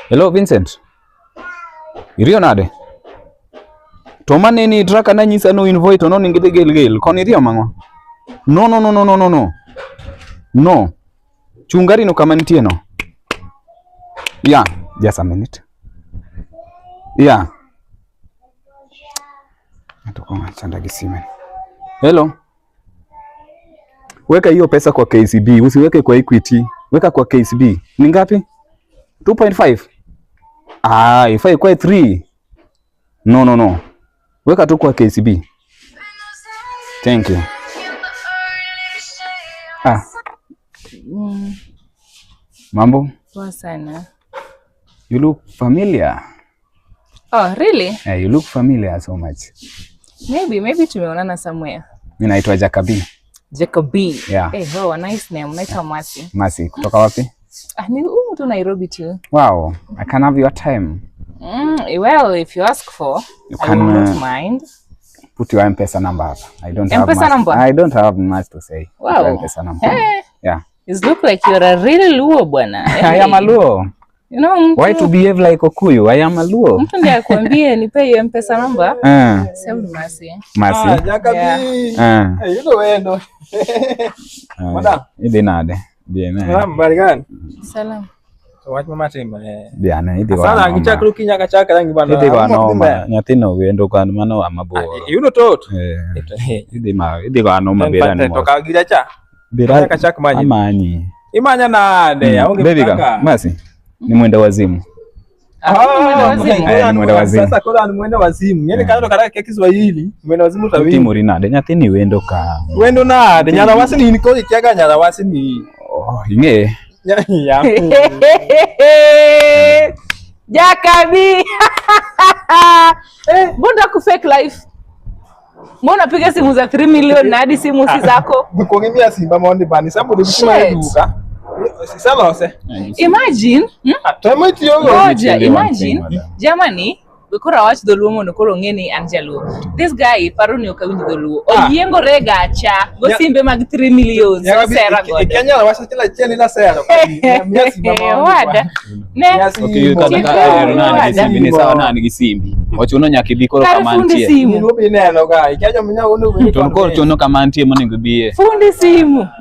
Hello Vincent. Irio nade? To maneni traka na nyisa no invite no ngide gel. Kon irio mango? No. No. Chungari no kama nitie no. Yeah, just a minute. Yeah. Nataka chanda kisime. Hello. Weka hiyo pesa kwa KCB, usiweke kwa Equity. Weka kwa KCB. Ni ngapi? 2.5. Ifai kwa 3. No. Weka tu kwa KCB. Thank you. Mambo? Poa sana. You look familiar. Oh, really? Yeah, you look familiar so much. Maybe tumeonana somewhere. Mimi naitwa Jacobi. Jacobi. Yeah. Hey, wow, a nice name. Naitwa Masi. Masi, kutoka wapi? Ni tu Nairobi tu. Wow, I can have your time. Well, if you ask for, You I can, will not mind. Put your M-Pesa number up. I don't have much to say. Wow. M-Pesa number. Hey. Yeah. It look like you're a really Luo bwana. I am a Luo. You know, why to behave like Okuyu? I am a Luo. Mtu ndiye akwambie nipe hiyo M-Pesa number. Sema Masi. Masi. Jacobi. You know wendo. Madam. Idi nade. Bien. Madam, bari gani? Salam. Wach mama timba. Bien, idi wa. Sana ngichakru kinyaka chaka rangi bana. Idi wa no nyathino wendo kan mano amabo. You know tot. Idi wa no mabera ni. Toka gira cha. Bera kachaka manyi. Amanyi. Imanya nade, aonge mpaka. Masi. Ni mwenda wazimu. Ni mwenda wazimu. Sasa kola ni mwenda wazimu. Yene kando karaka Kiswahili, mwenda wazimu tawi. Timuri nade, nyathini wendo ka. Wendo nade, nyala wasi ni niko ikiaga nyala wasi ni. Inge. Ya. Jacobi. Mbona ku fake life? Mbona piga simu za 3 million na hadi simu si zako? Mkongimia simba maondi bani sababu ndikuma eduka. Sisala ose. Imagine, Tamati yongo. Imagine, Germany, we could watch the Luo no kolo ngeni Angelo. This guy paroni okawinji the Luo. Oyiengo rega cha go simbe mag 3 million. So Sarah God. Kenya wasa chila cheni la Sarah. Miasi mama. Wada. Ne. Okay, you kata nani kisimbi ni sawa nani kisimbi. Wachuno nyakibiko kamantie. Ni lobi neno ga. Ikaja munya uno. Tonko chono kamantie mone ngubie. Fundi simu.